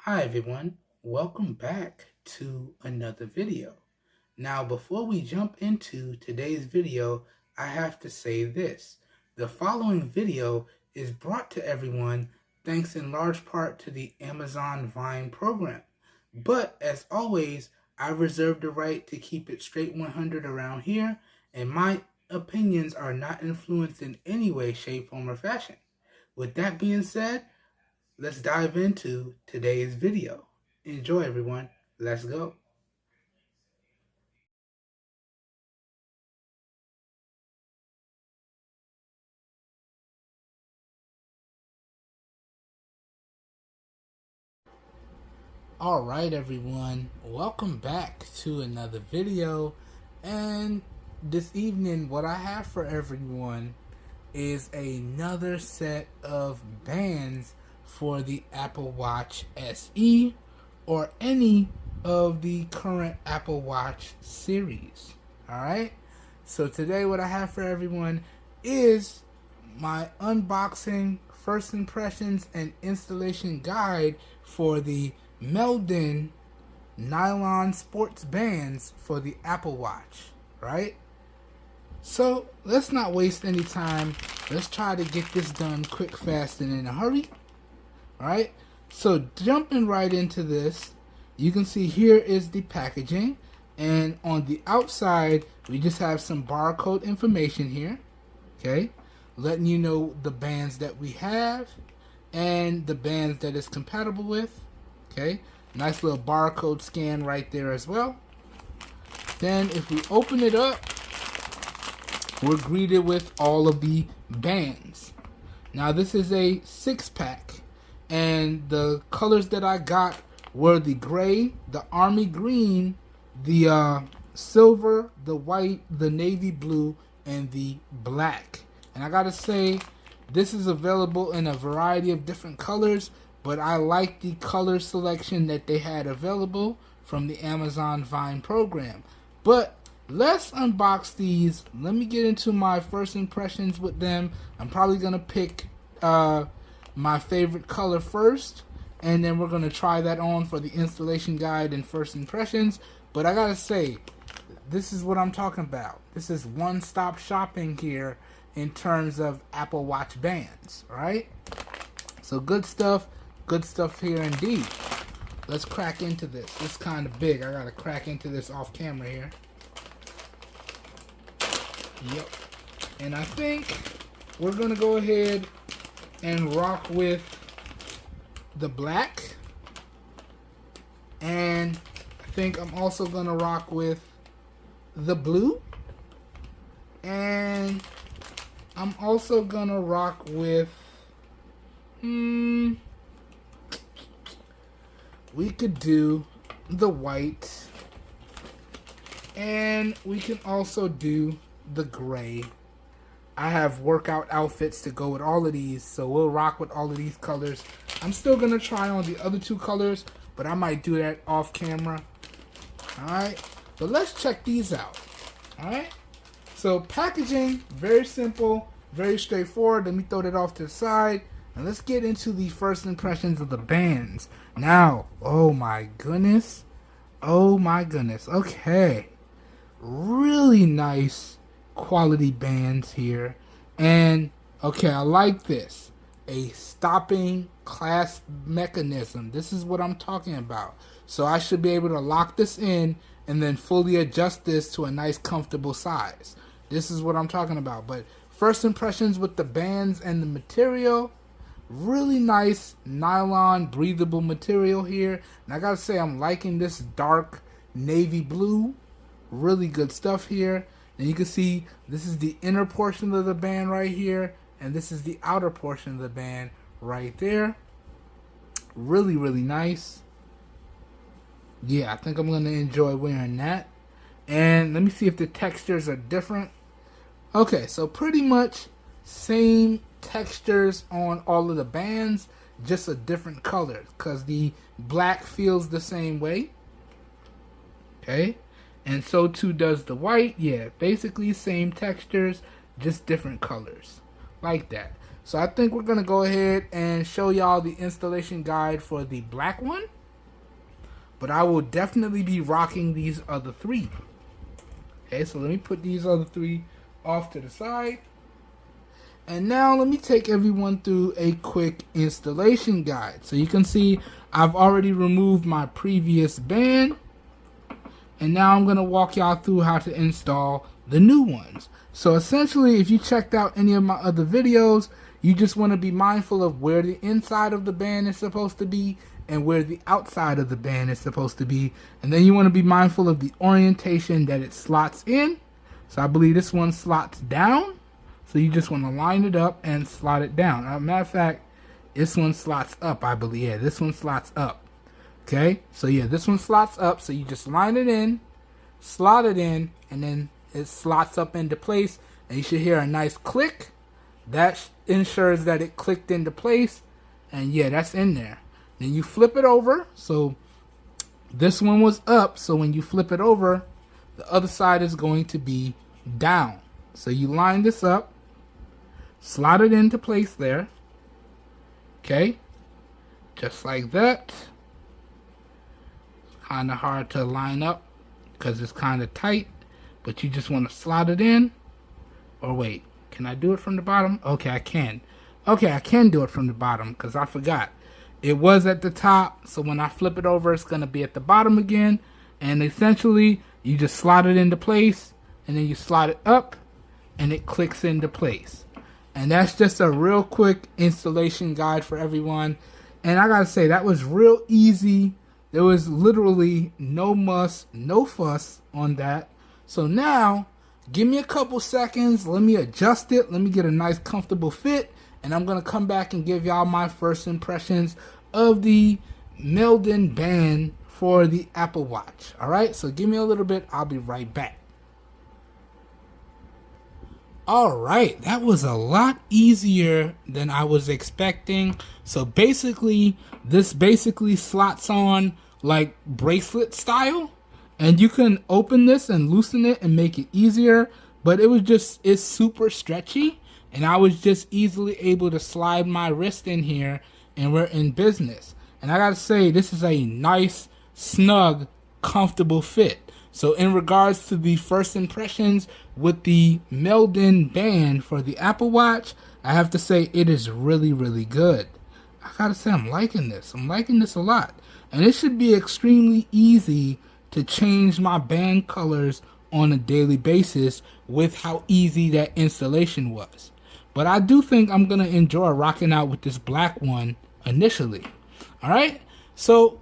Hi everyone, welcome back to another video. Now before we jump into today's video, I have to say this. The following video is brought to everyone thanks in large part to the Amazon Vine program. But as always, I reserve the right to keep it straight 100 around here, and my opinions are not influenced in any way, shape, form, or fashion. With that being said, let's dive into today's video. Enjoy everyone. Let's go. Alright everyone, welcome back to another video, and this evening what I have for everyone is another set of bands for the Apple Watch SE or any of the current Apple Watch series. Alright, so today what I have for everyone is my unboxing, first impressions, and installation guide for the Maledan nylon sports bands for the Apple Watch, right? So let's not waste any time. Let's try to get this done quick, fast, and in a hurry. Alright, so jumping right into this, you can see here is the packaging, and on the outside we just have some barcode information here, okay, letting you know the bands that we have and the bands that it's compatible with. Okay, nice little barcode scan right there as well. Then if we open it up, we're greeted with all of the bands. Now this is a 6-pack, and the colors that I got were the gray, the army green, the silver, the white, the navy blue, and the black. And I gotta say, this is available in a variety of different colors, but I like the color selection that they had available from the Amazon Vine program. But let's unbox these. Let me get into my first impressions with them. I'm probably going to pick my favorite color first, and then we're going to try that on for the installation guide and first impressions. But I got to say, this is what I'm talking about. This is one-stop shopping here in terms of Apple Watch bands, right? So good stuff here indeed. Let's crack into this. This is kind of big. I gotta crack into this off camera here. Yep. And I think we're gonna go ahead and rock with the black. And I think I'm also gonna rock with the blue. And I'm also gonna rock with we could do the white, and we can also do the gray. I have workout outfits to go with all of these, so we'll rock with all of these colors. I'm still gonna try on the other two colors, but I might do that off camera. Alright, but let's check these out. Alright, so packaging, very simple, very straightforward. Let me throw that off to the side. And let's get into the first impressions of the bands. Now, oh my goodness. Okay. Really nice quality bands here. And, okay, I like this. A stopping clasp mechanism. This is what I'm talking about. So I should be able to lock this in and then fully adjust this to a nice comfortable size. This is what I'm talking about. But first impressions with the bands and the material. Really nice nylon breathable material here, and I gotta say I'm liking this dark navy blue. Really good stuff here. And you can see this is the inner portion of the band right here, and this is the outer portion of the band right there. Really nice. Yeah, I think I'm gonna enjoy wearing that. And let me see if the textures are different. Okay, so pretty much same textures on all of the bands, just a different color, because the black feels the same way. Okay, and so too does the white. Yeah, basically same textures, just different colors, like that. So I think we're going to go ahead and show y'all the installation guide for the black one. But I will definitely be rocking these other three. Okay, so let me put these other three off to the side. And now let me take everyone through a quick installation guide. So you can see I've already removed my previous band. And now I'm going to walk y'all through how to install the new ones. So essentially, if you checked out any of my other videos, you just want to be mindful of where the inside of the band is supposed to be and where the outside of the band is supposed to be. And then you want to be mindful of the orientation that it slots in. So I believe this one slots down. So you just want to line it up and slot it down. As a matter of fact, this one slots up, I believe. Yeah, this one slots up. Okay, so yeah, this one slots up. So you just line it in, slot it in, and then it slots up into place. And you should hear a nice click. That ensures that it clicked into place. And yeah, that's in there. Then you flip it over. So this one was up. So when you flip it over, the other side is going to be down. So you line this up, slot it into place there. Okay, just like that. Kind of hard to line up because it's kind of tight, but you just want to slot it in. Or wait, can I do it from the bottom? Okay, I can. Okay, I can do it from the bottom because I forgot. It was at the top, so when I flip it over, it's going to be at the bottom again. And essentially, you just slot it into place, and then you slot it up, and it clicks into place. And that's just a real quick installation guide for everyone. And I gotta say, that was real easy. There was literally no muss, no fuss on that. So now, give me a couple seconds. Let me adjust it. Let me get a nice comfortable fit. And I'm gonna come back and give y'all my first impressions of the Maledan band for the Apple Watch. Alright, so give me a little bit. I'll be right back. Alright, that was a lot easier than I was expecting. So basically, this basically slots on like bracelet style. And you can open this and loosen it and make it easier. But it's super stretchy. And I was just easily able to slide my wrist in here and we're in business. And I gotta say, this is a nice, snug, comfortable fit. So in regards to the first impressions with the Maledan band for the Apple Watch, I have to say it is really, really good. I gotta say I'm liking this. I'm liking this a lot. And it should be extremely easy to change my band colors on a daily basis with how easy that installation was. But I do think I'm going to enjoy rocking out with this black one initially. Alright, so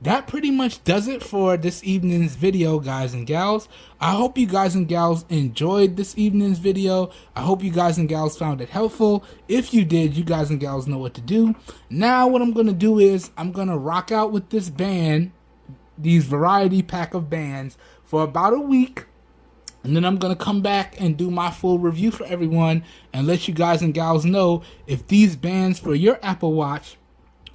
that pretty much does it for this evening's video, guys and gals. I hope you guys and gals enjoyed this evening's video. I hope you guys and gals found it helpful. If you did, you guys and gals know what to do. Now what I'm going to do is I'm going to rock out with this band, these variety pack of bands, for about a week. And then I'm going to come back and do my full review for everyone and let you guys and gals know if these bands for your Apple Watch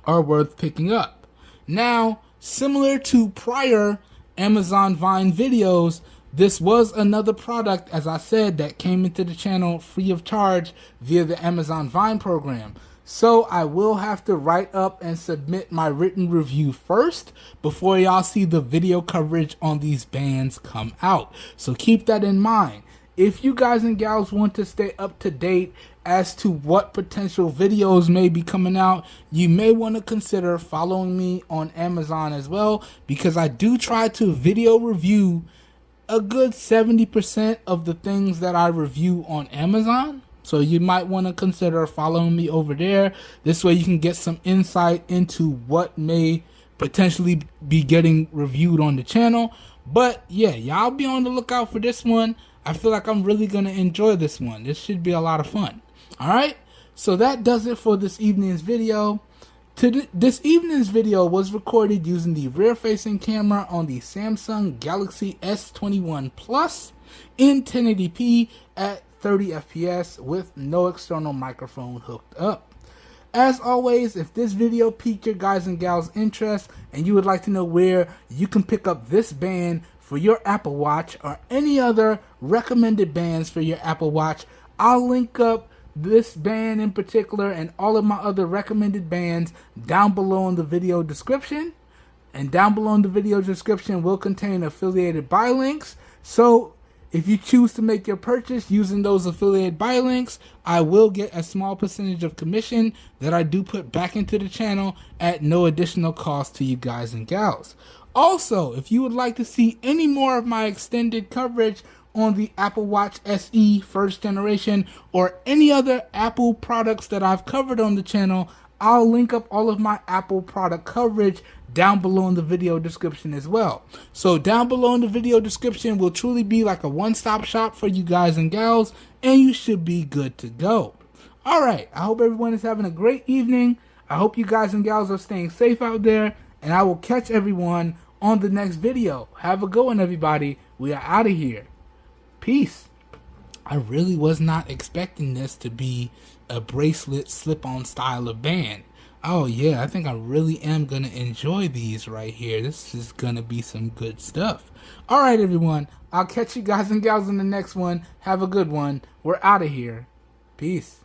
are worth picking up. Now, similar to prior Amazon Vine videos, this was another product, as I said, that came into the channel free of charge via the Amazon Vine program. So I will have to write up and submit my written review first before y'all see the video coverage on these bands come out. So keep that in mind. If you guys and gals want to stay up to date as to what potential videos may be coming out, you may want to consider following me on Amazon as well, because I do try to video review a good 70% of the things that I review on Amazon. So you might want to consider following me over there. This way you can get some insight into what may potentially be getting reviewed on the channel. But yeah, y'all be on the lookout for this one. I feel like I'm really going to enjoy this one. This should be a lot of fun. Alright, so that does it for this evening's video. This evening's video was recorded using the rear-facing camera on the Samsung Galaxy S21 Plus in 1080p at 30 FPS with no external microphone hooked up. As always, if this video piqued your guys and gals interest and you would like to know where you can pick up this band for your Apple Watch or any other recommended bands for your Apple Watch, I'll link up this band in particular and all of my other recommended bands down below in the video description. And down below in the video description will contain affiliated buy links. So if you choose to make your purchase using those affiliated buy links, I will get a small percentage of commission that I do put back into the channel at no additional cost to you guys and gals. Also, if you would like to see any more of my extended coverage on the Apple Watch SE first generation or any other Apple products that I've covered on the channel, I'll link up all of my Apple product coverage down below in the video description as well. So down below in the video description will truly be like a one-stop shop for you guys and gals, and you should be good to go. Alright, I hope everyone is having a great evening. I hope you guys and gals are staying safe out there, and I will catch everyone on the next video. Have a good one, everybody. We are out of here. Peace. I really was not expecting this to be a bracelet slip-on style of band. Oh yeah, I think I really am going to enjoy these right here. This is going to be some good stuff. Alright everyone, I'll catch you guys and gals in the next one. Have a good one. We're out of here. Peace.